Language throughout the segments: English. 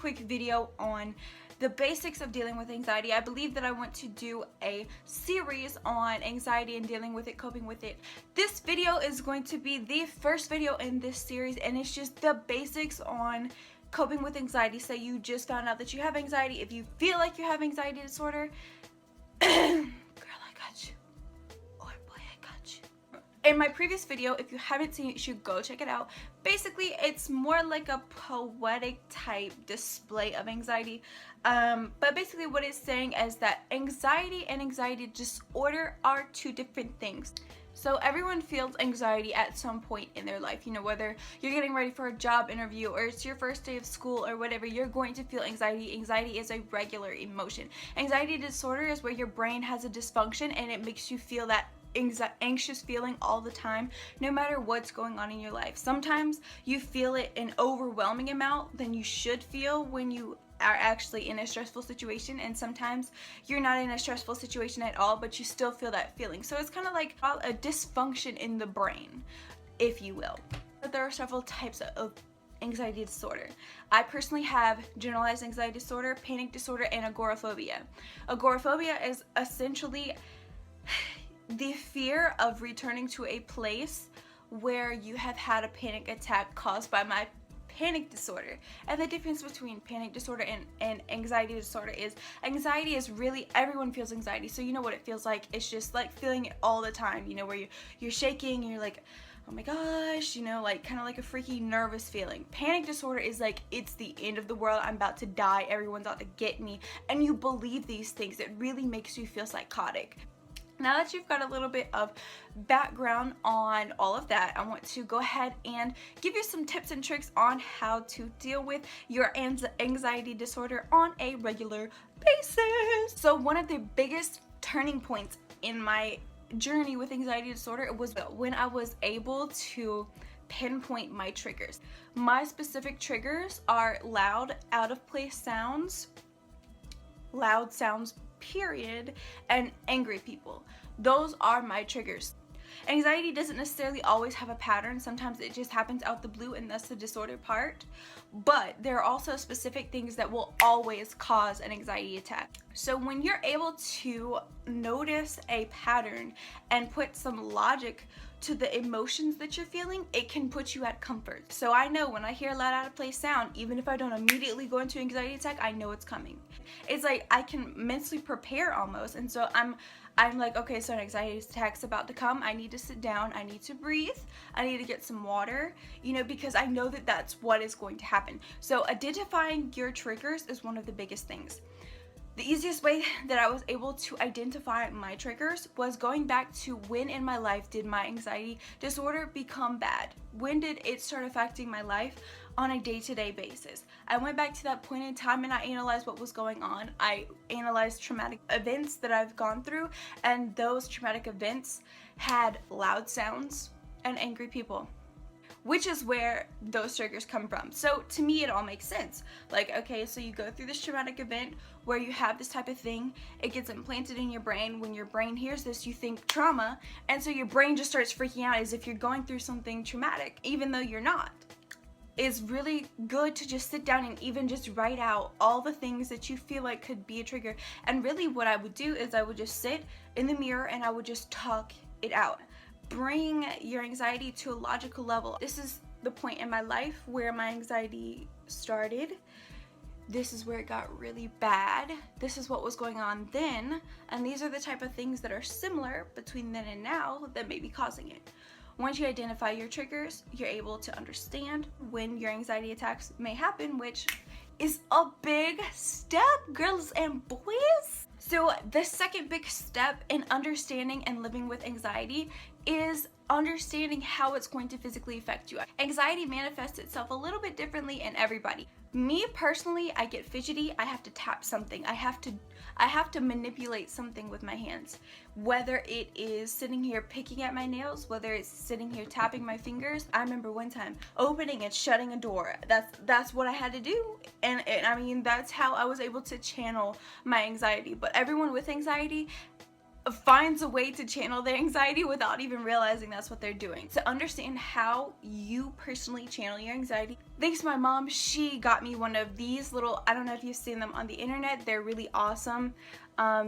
quick video on the basics of dealing with anxiety. I believe that I want to do a series on anxiety and dealing with it, coping with it. This video is going to be the first video in this series, and it's just the basics on coping with anxiety. Say you just found out that you have anxiety. If you feel like you have anxiety disorder, girl, I got you. Or boy, I got you. In my previous video, if you haven't seen it, you should go check it out. Basically, it's more like a poetic type display of anxiety. But basically what it's saying is that anxiety and anxiety disorder are two different things. So everyone feels anxiety at some point in their life, you know, whether you're getting ready for a job interview or it's your first day of school or whatever, you're going to feel anxiety. Anxiety is a regular emotion. Anxiety disorder is where your brain has a dysfunction and it makes you feel that anxious feeling all the time, no matter what's going on in your life. Sometimes you feel it an overwhelming amount than you should feel when you are actually in a stressful situation, and sometimes you're not in a stressful situation at all, but you still feel that feeling. So it's kind of like a dysfunction in the brain, if you will. But there are several types of anxiety disorder. I personally have generalized anxiety disorder, panic disorder, and agoraphobia. Agoraphobia is essentially the fear of returning to a place where you have had a panic attack caused by my panic disorder. And the difference between panic disorder and anxiety disorder is anxiety is really, everyone feels anxiety, so you know what it feels like. It's just like feeling it all the time, you know, where you're shaking, you're like, oh my gosh, you know, like kind of like a freaky nervous feeling. Panic disorder is like, it's the end of the world, I'm about to die, everyone's out to get me, and you believe these things. It really makes you feel psychotic. Now that you've got a little bit of background on all of that, I want to go ahead and give you some tips and tricks on how to deal with your anxiety disorder on a regular basis. So one of the biggest turning points in my journey with anxiety disorder was when I was able to pinpoint my triggers. My specific triggers are loud, out of place sounds, loud sounds period, and angry people. Those are my triggers. Anxiety doesn't necessarily always have a pattern. Sometimes it just happens out the blue, and that's the disorder part. But there are also specific things that will always cause an anxiety attack. So when you're able to notice a pattern and put some logic to the emotions that you're feeling, it can put you at comfort. So I know when I hear a loud, out of place sound, even if I don't immediately go into anxiety attack, I know it's coming. It's like I can mentally prepare almost, and so I'm like, okay, so an anxiety attack's about to come. I need to sit down, I need to breathe, I need to get some water, you know, because I know that that's what is going to happen. So identifying your triggers is one of the biggest things. The easiest way that I was able to identify my triggers was going back to when in my life did my anxiety disorder become bad? When did it start affecting my life on a day-to-day basis? I went back to that point in time and I analyzed what was going on. I analyzed traumatic events that I've gone through, and those traumatic events had loud sounds and angry people, which is where those triggers come from. So to me, it all makes sense. Like, okay, so you go through this traumatic event where you have this type of thing, it gets implanted in your brain. When your brain hears this, you think trauma, and so your brain just starts freaking out as if you're going through something traumatic, even though you're not. It's really good to just sit down and even just write out all the things that you feel like could be a trigger. And really what I would do is I would just sit in the mirror and I would just talk it out. Bring your anxiety to a logical level. This is the point in my life where my anxiety started. This is where it got really bad. This is what was going on then, and these are the type of things that are similar between then and now that may be causing it. Once you identify your triggers, you're able to understand when your anxiety attacks may happen, which is a big step, girls and boys. So the second big step in understanding and living with anxiety is understanding how it's going to physically affect you. Anxiety manifests itself a little bit differently in everybody. Me personally, I get fidgety. I have to tap something. I have to manipulate something with my hands. Whether it is sitting here picking at my nails, whether it's sitting here tapping my fingers. I remember one time opening and shutting a door. That's what I had to do. And I mean, that's how I was able to channel my anxiety. But everyone with anxiety finds a way to channel their anxiety without even realizing that's what they're doing. To understand how you personally channel your anxiety, thanks to my mom, she got me one of these little, I don't know if you've seen them on the internet, they're really awesome.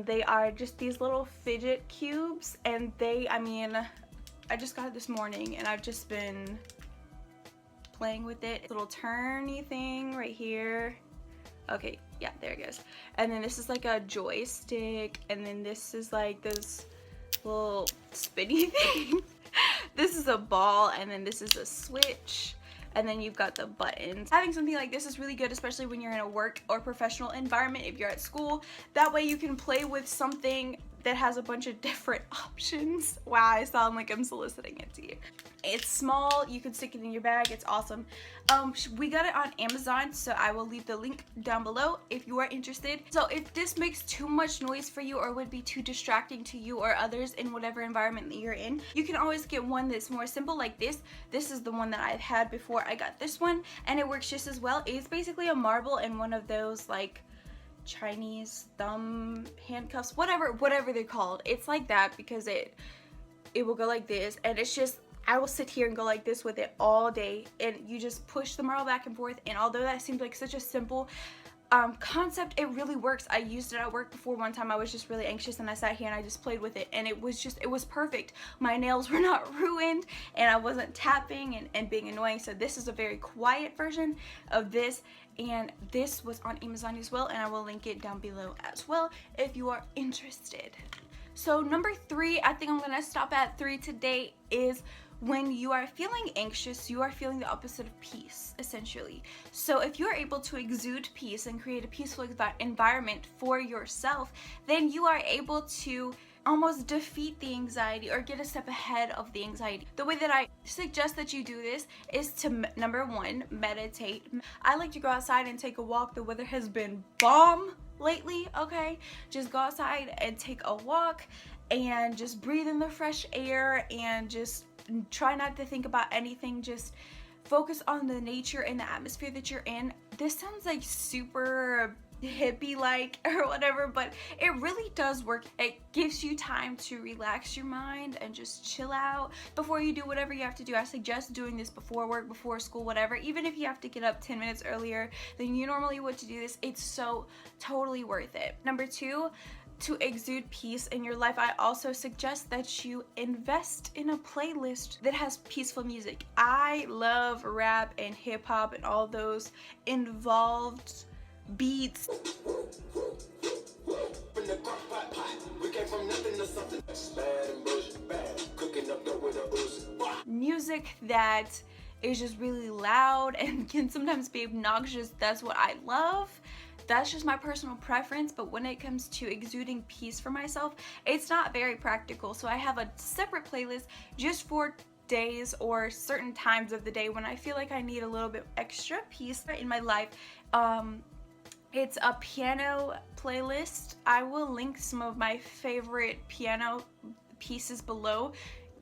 They are just these little fidget cubes, and I mean, I just got it this morning and I've just been playing with it. Little turny thing right here. Okay, yeah, there it goes. And then this is like a joystick, and then this is like this little spinny thing. This is a ball, and then this is a switch, and then you've got the buttons. Having something like this is really good, especially when you're in a work or professional environment. If you're at school, that way you can play with something that has a bunch of different options. Wow, I sound like I'm soliciting it to you. It's small, you can stick it in your bag, it's awesome. We got it on Amazon, so I will leave the link down below if you are interested. So if this makes too much noise for you or would be too distracting to you or others in whatever environment that you're in, you can always get one that's more simple like this. This is the one that I've had before I got this one, and it works just as well. It's basically a marble and one of those like Chinese thumb handcuffs, whatever they're called. It's like that because it will go like this, and it's just, I will sit here and go like this with it all day, and you just push the marble back and forth. And although that seems like such a simple concept, it really works. I used it at work before. One time I was just really anxious and I sat here and I just played with it, and it was perfect. My nails were not ruined, and I wasn't tapping and being annoying. So this is a very quiet version of this, and this was on Amazon as well, and I will link it down below as well if you are interested. So number 3, I think I'm gonna stop at 3 today, is when you are feeling anxious, you are feeling the opposite of peace, essentially. So if you're able to exude peace and create a peaceful environment for yourself, then you are able to almost defeat the anxiety or get a step ahead of the anxiety. The way that I suggest that you do this is to, number 1, meditate. I like to go outside and take a walk. The weather has been bomb lately, okay? Just go outside and take a walk and just breathe in the fresh air and just try not to think about anything. Just focus on the nature and the atmosphere that you're in. This sounds like super hippie like or whatever, but it really does work. It gives you time to relax your mind and just chill out before you do whatever you have to do. I suggest doing this before work, before school, whatever. Even if you have to get up 10 minutes earlier than you normally would to do this, it's so totally worth it. Number 2, to exude peace in your life, I also suggest that you invest in a playlist that has peaceful music. I love rap and hip hop and all those involved beats. Music that is just really loud and can sometimes be obnoxious. That's what I love. That's just my personal preference, but when it comes to exuding peace for myself, it's not very practical. So I have a separate playlist just for days or certain times of the day when I feel like I need a little bit extra peace in my life. It's a piano playlist. I will link some of my favorite piano pieces below.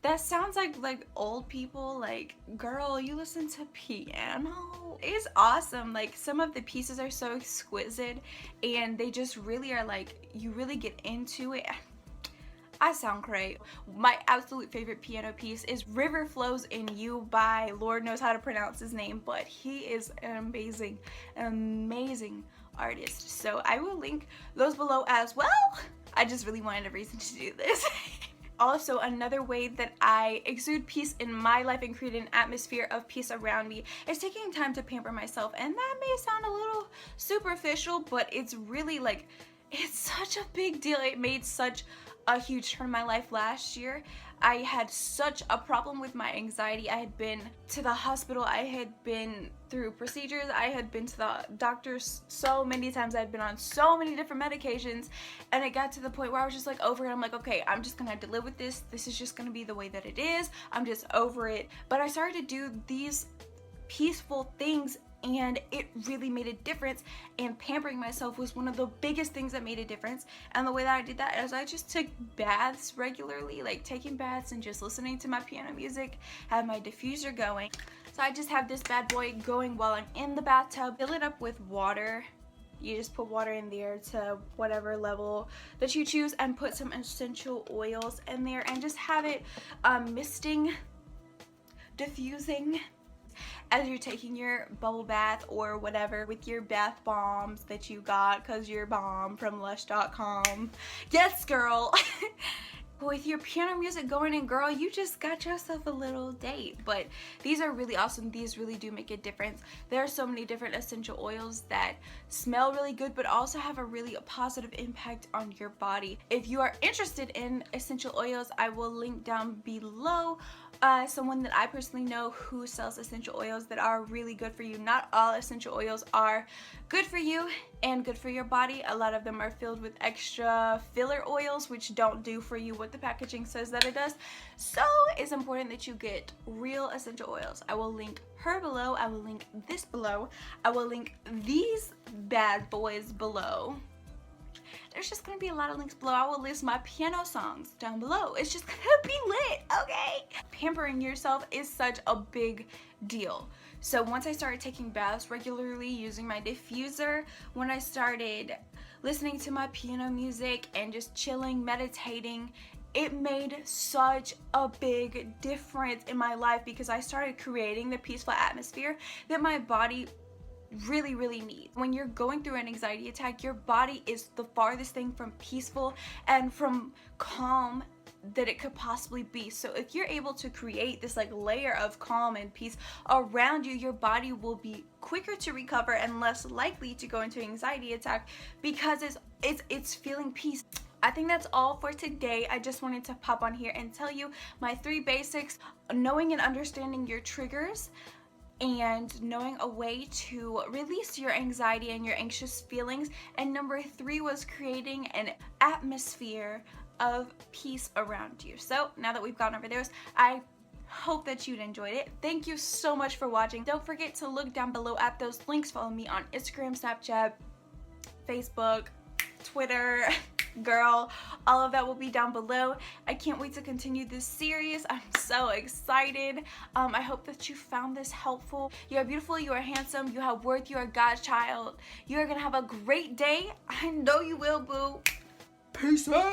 That sounds like old people, like, girl, you listen to piano? It's awesome. Like, some of the pieces are so exquisite, and they just really are like, you really get into it. I sound great. My absolute favorite piano piece is River Flows in You by, Lord knows how to pronounce his name, but he is an amazing artist. So I will link those below as well. I just really wanted a reason to do this. Also, another way that I exude peace in my life and create an atmosphere of peace around me is taking time to pamper myself. And that may sound a little superficial, but it's really like, it's such a big deal. It made such a huge turn in my life last year. I had such a problem with my anxiety. I had been to the hospital, I had been through procedures, I had been to the doctors so many times, I had been on so many different medications, and it got to the point where I was just like over it. I'm like, okay, I'm just gonna have to live with this. This is just gonna be the way that it is. I'm just over it. But I started to do these peaceful things, and it really made a difference, and pampering myself was one of the biggest things that made a difference. And the way that I did that is I just took baths regularly, like taking baths and just listening to my piano music, have my diffuser going. So I just have this bad boy going while I'm in the bathtub, fill it up with water, You just put water in there to whatever level that you choose and put some essential oils in there and just have it misting, diffusing as you're taking your bubble bath or whatever with your bath bombs that you got because you're bomb from lush.com. Yes, girl. With your piano music going in, girl, you just got yourself a little date. But these are really awesome. These really do make a difference. There are so many different essential oils that smell really good but also have a really positive impact on your body. If you are interested in essential oils, I will link down below someone that I personally know who sells essential oils that are really good for you. Not all essential oils are good for you and good for your body. A lot of them are filled with extra filler oils which don't do for you what the packaging says that it does. So it's important that you get real essential oils. I will link her below. I will link this below. I will link these bad boys below. There's just gonna be a lot of links below. I will list my piano songs down below. It's just gonna be lit, okay? Pampering yourself is such a big deal. So once I started taking baths regularly using my diffuser, when I started listening to my piano music and just chilling, meditating, it made such a big difference in my life because I started creating the peaceful atmosphere that my body really needs. When you're going through an anxiety attack, your body is the farthest thing from peaceful and from calm that it could possibly be. So if you're able to create this like layer of calm and peace around you, your body will be quicker to recover and less likely to go into an anxiety attack because it's feeling peace. I think that's all for today. I just wanted to pop on here and tell you my 3 basics: knowing and understanding your triggers, and knowing a way to release your anxiety and your anxious feelings. And number 3 was creating an atmosphere of peace around you. So now that we've gone over those, I hope that you'd enjoyed it. Thank you so much for watching. Don't forget to look down below at those links. Follow me on Instagram, Snapchat, Facebook, Twitter. Girl, all of that will be down below. I can't wait to continue this series. I'm so excited. I hope that you found this helpful. You are beautiful, you are handsome, you have worth, you are God's child. You are gonna have a great day. I know you will, boo. Peace out.